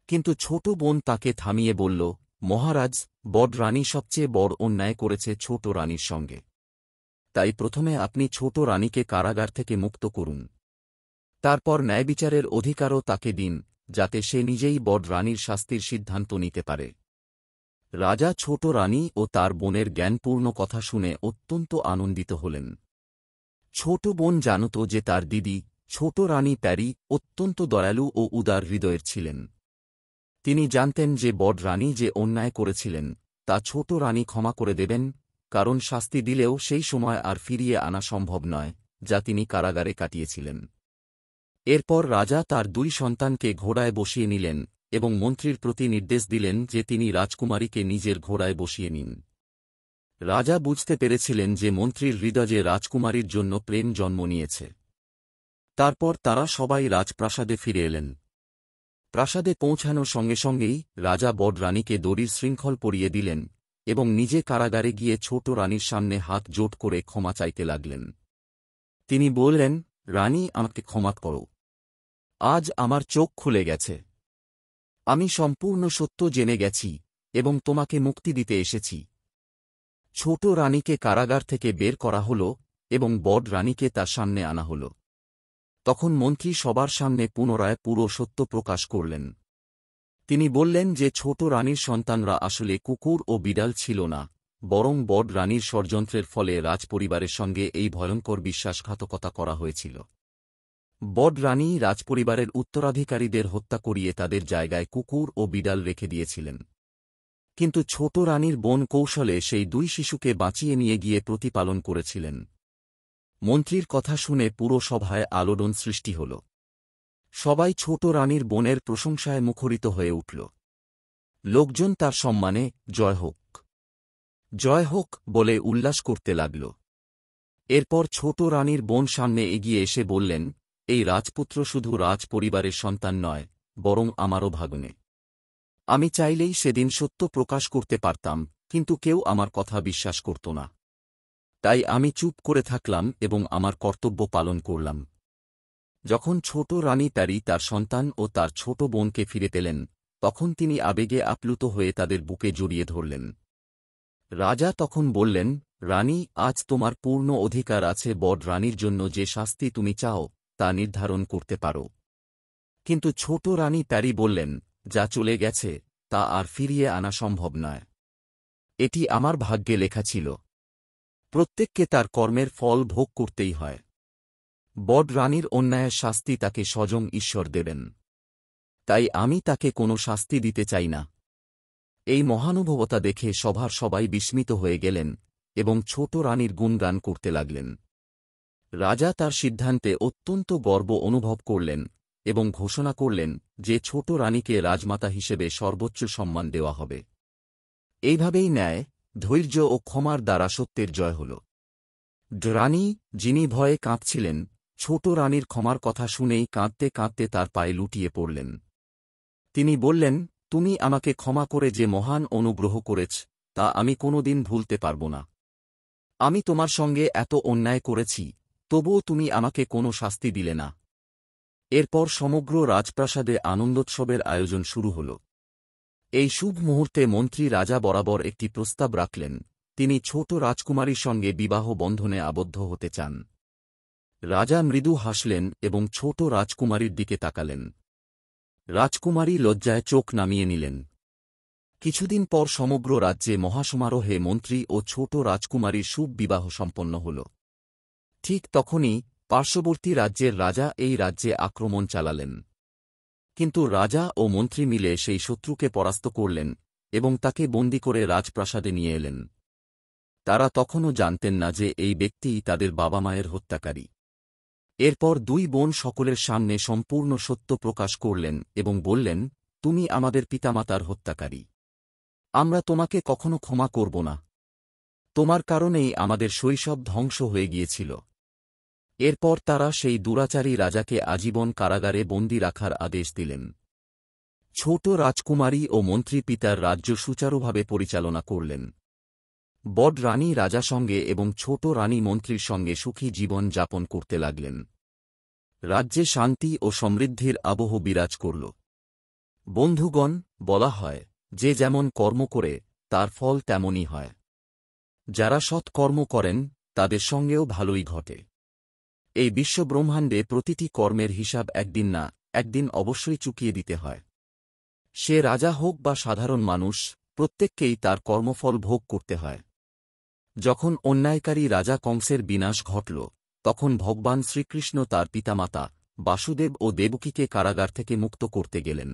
কিন্তু ছোট বোন তাকে থামিয়ে বলল, মহারাজ, বড় রানী সবচেয়ে বড় অন্যায় করেছে ছোট রানীর সঙ্গে। তাই প্রথমে আপনি ছোট রানীকে কারাগার থেকে মুক্ত করুন। তারপর ন্যায়বিচারের অধিকারও তাকে দিন, যাতে সে নিজেই বড় রানীর শাস্তির সিদ্ধান্ত নিতে পারে। রাজা ছোট রানী ও তার বোনের জ্ঞানপূর্ণ কথা শুনে অত্যন্ত আনন্দিত হলেন। ছোট বোন জানত যে তার দিদি, ছোট রানী প্যারি, অত্যন্ত দয়ালু ও উদার হৃদয়ের ছিলেন। তিনি জানতেন যে বড় রানী যে অন্যায় করেছিলেন, তা ছোট রানী ক্ষমা করে দেবেন, কারণ শাস্তি দিলেও সেই সময় আর ফিরিয়ে আনা সম্ভব নয়, যা তিনি কারাগারে কাটিয়েছিলেন। এরপর রাজা তার দুই সন্তানকে ঘোড়ায় বসিয়ে নিলেন এবং মন্ত্রীর প্রতি নির্দেশ দিলেন যে তিনি রাজকুমারীকে নিজের ঘোড়ায় বসিয়ে নিন। রাজা বুঝতে পেরেছিলেন যে মন্ত্রীর হৃদয়ে রাজকুমারীর জন্য প্রেম জন্ম নিয়েছে। তারপর তারা সবাই রাজপ্রাসাদে ফিরে এলেন। প্রাসাদে পৌঁছানোর সঙ্গে সঙ্গেই রাজা বড় রানীকে দড়ির শৃঙ্খল পরিয়ে দিলেন এবং নিজে কারাগারে গিয়ে ছোট রানীর সামনে হাত জোট করে ক্ষমা চাইতে লাগলেন। তিনি বললেন, রানী, আমাকে ক্ষমা করো। আজ আমার চোখ খুলে গেছে। আমি সম্পূর্ণ সত্য জেনে গেছি এবং তোমাকে মুক্তি দিতে এসেছি। ছোট রানীকে কারাগার থেকে বের করা হল এবং বড় রানীকে তার সামনে আনা হল। তখন মন্ত্রী সবার সামনে পুনরায় পুরো সত্য প্রকাশ করলেন। তিনি বললেন যে ছোট রানীর সন্তানরা আসলে কুকুর ও বিড়াল ছিল না, বরং বড় রানীর ষড়যন্ত্রের ফলে রাজপরিবারের সঙ্গে এই ভয়ঙ্কর বিশ্বাসঘাতকতা করা হয়েছিল। বড় রানী রাজপরিবারের উত্তরাধিকারীদের হত্যা করিয়ে তাদের জায়গায় কুকুর ও বিড়াল রেখে দিয়েছিলেন। কিন্তু ছোট রানীর বোন কৌশলে সেই দুই শিশুকে বাঁচিয়ে নিয়ে গিয়ে প্রতিপালন করেছিলেন। মন্ত্রীর কথা শুনে পুরো সভায় আলোড়ন সৃষ্টি হল। সবাই ছোট রানীর বোনের প্রশংসায় মুখরিত হয়ে উঠল। লোকজন তার সম্মানে জয় হোক, জয় হোক বলে উল্লাস করতে লাগল। এরপর ছোট রানীর বোন সামনে এগিয়ে এসে বললেন, এই রাজপুত্র শুধু রাজ পরিবারের সন্তান নয়, বরং আমারও ভাগ্নে। আমি চাইলেই সেদিন সত্য প্রকাশ করতে পারতাম, কিন্তু কেউ আমার কথা বিশ্বাস করত না। তাই আমি চুপ করে থাকলাম এবং আমার কর্তব্য পালন করলাম। যখন ছোট রানী প্যারি তার সন্তান ও তার ছোট বোনকে ফিরে পেলেন, তখন তিনি আবেগে আপ্লুত হয়ে তাদের বুকে জড়িয়ে ধরলেন। রাজা তখন বললেন, রানী, আজ তোমার পূর্ণ অধিকার আছে বড রানীর জন্য যে শাস্তি তুমি চাও তা নির্ধারণ করতে পারো। কিন্তু ছোট রানী প্যারি বললেন, যা চলে গেছে তা আর ফিরিয়ে আনা সম্ভব নয়। এটি আমার ভাগ্যে লেখা ছিল। প্রত্যেককে তার কর্মের ফল ভোগ করতেই হয়। বড রানীর অন্যায়ের শাস্তি তাকে স্বয়ং ঈশ্বর দেবেন। তাই আমি তাকে কোনো শাস্তি দিতে চাই না। এই মহানুভবতা দেখে সভার সবাই বিস্মিত হয়ে গেলেন এবং ছোট রানীর গুণগান করতে লাগলেন। রাজা তার সিদ্ধান্তে অত্যন্ত গর্ব অনুভব করলেন এবং ঘোষণা করলেন যে ছোট রানীকে রাজমাতা হিসেবে সর্বোচ্চ সম্মান দেওয়া হবে। এইভাবেই ন্যায়, ধৈর্য ও ক্ষমার দ্বারা সত্যের জয় হল। রানী, যিনি ভয়ে কাঁপছিলেন, ছোট রানীর ক্ষমার কথা শুনেই কাঁদতে কাঁদতে তার পায়ে লুটিয়ে পড়লেন। তিনি বললেন, তুমি আমাকে ক্ষমা করে যে মহান অনুগ্রহ করেছ তা আমি কোনোদিন ভুলতে পারব না। আমি তোমার সঙ্গে এত অন্যায় করেছি, তবুও তুমি আমাকে কোনো শাস্তি দিলে না। এরপর সমগ্র রাজপ্রাসাদে আনন্দোৎসবের আয়োজন শুরু হল। এই শুভ মুহূর্তে মন্ত্রী রাজা বরাবর একটি প্রস্তাব রাখলেন। তিনি ছোট রাজকুমারীর সঙ্গে বিবাহ বন্ধনে আবদ্ধ হতে চান। রাজা মৃদু হাসলেন এবং ছোট রাজকুমারীর দিকে তাকালেন। রাজকুমারী লজ্জায় চোখ নামিয়ে নিলেন। কিছুদিন পর সমগ্র রাজ্যে মহাসমারোহে মন্ত্রী ও ছোট রাজকুমারীর শুভ বিবাহ সম্পন্ন হল। ঠিক তখনই পার্শ্ববর্তী রাজ্যের রাজা এই রাজ্যে আক্রমণ চালালেন। কিন্তু রাজা ও মন্ত্রী মিলে সেই শত্রুকে পরাস্ত করলেন এবং তাকে বন্দী করে রাজপ্রাসাদে নিয়ে এলেন। তারা তখনও জানতেন না যে এই ব্যক্তিই তাদের বাবা মায়ের হত্যাকারী। এরপর দুই বোন সকলের সামনে সম্পূর্ণ সত্য প্রকাশ করলেন এবং বললেন, তুমি আমাদের পিতামাতার হত্যাকারী। আমরা তোমাকে কখনো ক্ষমা করব না। তোমার কারণেই আমাদের শৈশব ধ্বংস হয়ে গিয়েছিল। এরপর তারা সেই দুরাচারী রাজাকে আজীবন কারাগারে বন্দী রাখার আদেশ দিলেন। ছোট রাজকুমারী ও মন্ত্রী পিতার রাজ্য সুচারুভাবে পরিচালনা করলেন। বড রানী রাজা সঙ্গে এবং ছোট রানী মন্ত্রীর সঙ্গে সুখী জীবন যাপন করতে লাগলেন। রাজ্যে শান্তি ও সমৃদ্ধির আবহ বিরাজ করল। বন্ধুগণ, বলা হয়, যে যেমন কর্ম করে তার ফল তেমনই হয়। যারা সৎকর্ম করেন তাদের সঙ্গেও ভালোই ঘটে। এই বিশ্বব্রহ্মাণ্ডে প্রতিটি কর্মের হিসাব একদিন না একদিন অবশ্যই চুকিয়ে দিতে হয়। সে রাজা হোক বা সাধারণ মানুষ, প্রত্যেককেই তার কর্মফল ভোগ করতে হয়। যখন অন্যায়কারী রাজা কংসের বিনাশ ঘটল, তখন ভগবান শ্রীকৃষ্ণ তার পিতামাতা বাসুদেব ও দেবকীকে কারাগার থেকে মুক্ত করতে গেলেন।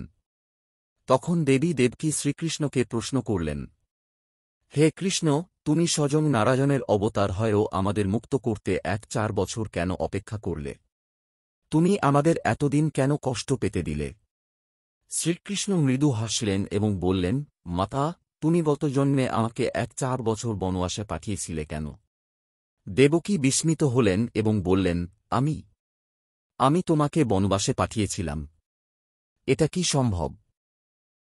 তখন দেবী দেবকী শ্রীকৃষ্ণকে প্রশ্ন করলেন, হে কৃষ্ণ, তুমি স্বয়ং নারায়ণের অবতার হয়েও আমাদের মুক্ত করতে 4 বছর কেন অপেক্ষা করলে? তুমি আমাদের এতদিন কেন কষ্ট পেতে দিলে? শ্রীকৃষ্ণ মৃদু হাসলেন এবং বললেন, মাতা, তুমি গত জন্মে আমাকে 4 বছর বনবাসে পাঠিয়েছিলে কেন? দেবকী বিস্মিত হলেন এবং বললেন, আমি তোমাকে বনবাসে পাঠিয়েছিলাম? এটা কি সম্ভব?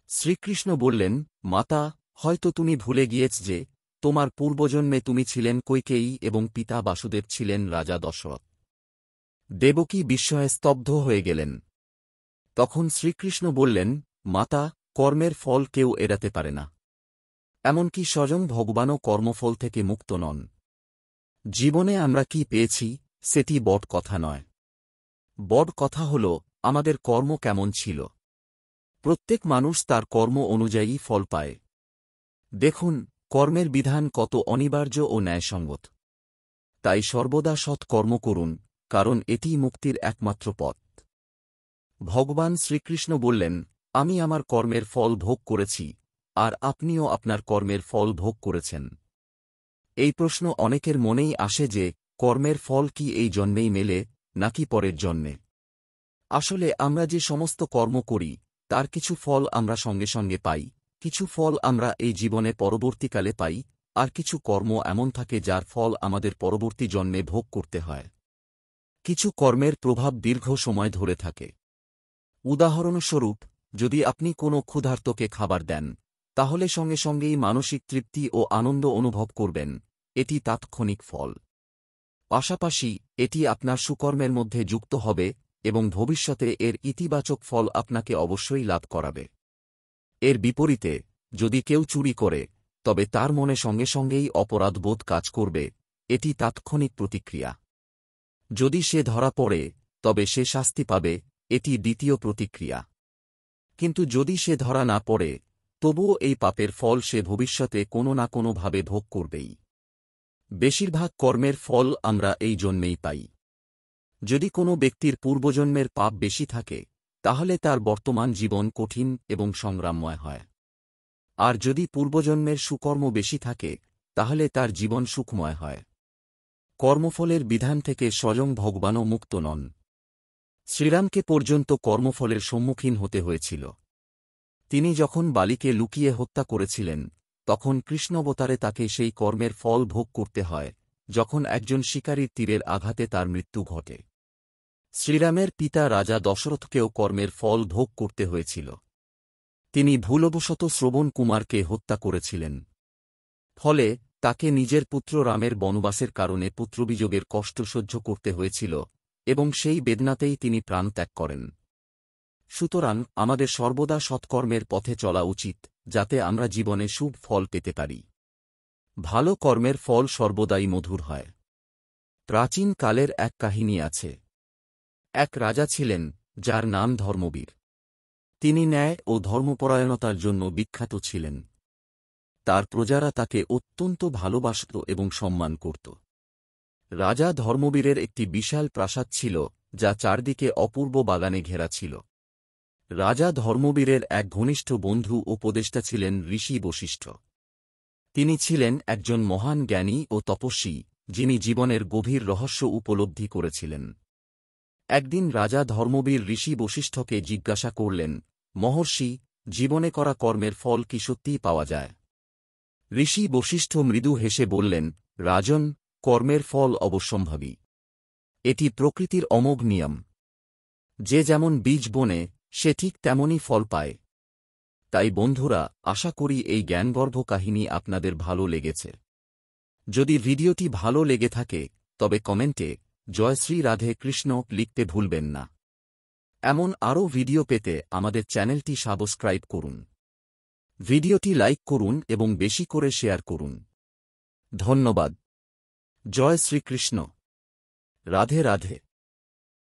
শ্রীকৃষ্ণ বললেন, মাতা, হয়তো তুমি ভুলে গিয়েছ যে তোমার পূর্বজন্মে তুমি ছিলেন কৈকেয়ী এবং পিতা বাসুদেব ছিলেন রাজা দশরথ। দেবকী বিস্ময়ে স্তব্ধ হয়ে গেলেন। তখন শ্রীকৃষ্ণ বললেন, মাতা, কর্মের ফল কেউ এড়াতে পারে না। এমনকি স্বয়ং ভগবানও কর্মফল থেকে মুক্ত নন। জীবনে আমরা কি পেয়েছি সেটি বড় কথা নয়। বড় কথা হল আমাদের কর্ম কেমন ছিল। প্রত্যেক মানুষ তার কর্ম অনুযায়ী ফল পায়। দেখুন, কর্মের বিধান কত অনিবার্য ও ন্যায়সঙ্গত। তাই সর্বদা সৎ কর্ম করুন, কারণ এটিই মুক্তির একমাত্র পথ। ভগবান শ্রীকৃষ্ণ বললেন, আমি আমার কর্মের ফল ভোগ করেছি, আর আপনিও আপনার কর্মের ফল ভোগ করেছেন। এই প্রশ্ন অনেকের মনেই আসে যে কর্মের ফল কি এই জন্মেই মেলে নাকি পরের জন্মে? আসলে আমরা যে সমস্ত কর্ম করি তার কিছু ফল আমরা সঙ্গে সঙ্গে পাই, কিছু ফল আমরা এই জীবনে পরবর্তীকালে পাই, আর কিছু কর্ম এমন থাকে যার ফল আমাদের পরবর্তী জন্মে ভোগ করতে হয়। কিছু কর্মের প্রভাব দীর্ঘ সময় ধরে থাকে। উদাহরণস্বরূপ, যদি আপনি কোনো ক্ষুধার্তকে খাবার দেন, তাহলে সঙ্গে সঙ্গেই মানসিক তৃপ্তি ও আনন্দ অনুভব করবেন, এটি তাৎক্ষণিক ফল। পাশাপাশি এটি আপনার সুকর্মের মধ্যে যুক্ত হবে এবং ভবিষ্যতে এর ইতিবাচক ফল আপনাকে অবশ্যই লাভ করাবে। এর বিপরীতে, যদি কেউ চুরি করে, তবে তার মনে সঙ্গে সঙ্গেই অপরাধবোধ কাজ করবে, এটি তাৎক্ষণিক প্রতিক্রিয়া। যদি সে ধরা পড়ে, তবে সে শাস্তি পাবে, এটি দ্বিতীয় প্রতিক্রিয়া। কিন্তু যদি সে ধরা না পড়ে, তবুও এই পাপের ফল সে ভবিষ্যতে কোনো না কোনোভাবে ভোগ করবেই। বেশিরভাগ কর্মের ফল আমরা এই জন্যেই পাই। যদি কোনো ব্যক্তির পূর্বজন্মের পাপ বেশি থাকে, তাহলে তার বর্তমান জীবন কঠিন এবং সংগ্রামময় হয়। আর যদি পূর্বজন্মের সুকর্ম বেশি থাকে, তাহলে তার জীবন সুখময় হয়। কর্মফলের বিধান থেকে স্বয়ং ভগবানও মুক্ত নন। শ্রীরামকে পর্যন্ত কর্মফলের সম্মুখীন হতে হয়েছিল। তিনি যখন বালিকে লুকিয়ে হত্যা করেছিলেন, তখন কৃষ্ণাবতারে তাকে সেই কর্মের ফল ভোগ করতে হয়, যখন একজন শিকারীর তীরের আঘাতে তার মৃত্যু ঘটে। শ্রীরামের পিতা রাজা দশরথকেও কর্মের ফল ভোগ করতে হয়েছিল। তিনি ভুলবশত শ্রবণ কুমারকে হত্যা করেছিলেন। ফলে তাকে নিজের পুত্র রামের বনবাসের কারণে পুত্রবিযোগের কষ্ট সহ্য করতে হয়েছিল, এবং সেই বেদনাতেই তিনি প্রাণ ত্যাগ করেন। সুতরাং আমাদের সর্বদা সৎকর্মের পথে চলা উচিত, যাতে আমরা জীবনে শুভ ফল পেতে পারি। ভালো কর্মের ফল সর্বদাই মধুর হয়। প্রাচীন কালের এক কাহিনী আছে। এক রাজা ছিলেন, যার নাম ধর্মবীর। তিনি ন্যায় ও ধর্মপরায়ণতার জন্য বিখ্যাত ছিলেন। তার প্রজারা তাকে অত্যন্ত ভালোবাসত এবং সম্মান করত। রাজা ধর্মবীরের একটি বিশাল প্রাসাদ ছিল, যা চারদিকে অপূর্ব বাগানে ঘেরা ছিল। রাজা ধর্মবীরের এক ঘনিষ্ঠ বন্ধু ও উপদেষ্টা ছিলেন ঋষি বশিষ্ঠ। তিনি ছিলেন একজন মহান জ্ঞানী ও তপস্বী, যিনি জীবনের গভীর রহস্য উপলব্ধি করেছিলেন। একদিন রাজা ধর্মবীর ঋষি বশিষ্ঠকে জিজ্ঞাসা করলেন, মহর্ষি, জীবনে করা কর্মের ফল কি সত্যিই পাওয়া যায়? ঋষি বশিষ্ঠ মৃদু হেসে বললেন, রাজন, কর্মের ফল অবশ্যম্ভাবী। এটি প্রকৃতির অমোঘ নিয়ম। যে যেমন বীজ বোনে, সে ঠিক তেমনই ফল পায়। তাই বন্ধুরা, আশা করি এই জ্ঞানগর্ভ কাহিনী আপনাদের ভালো লেগেছে। যদি ভিডিওটি ভালো লেগে থাকে, তবে কমেন্টে জয় শ্রী রাধে কৃষ্ণ লিখতে ভুলবেন না। এমন আরও ভিডিও পেতে আমাদের চ্যানেলটি সাবস্ক্রাইব করুন। ভিডিওটি লাইক করুন এবং বেশি করে শেয়ার করুন। ধন্যবাদ। জয় শ্রীকৃষ্ণ। রাধে রাধে।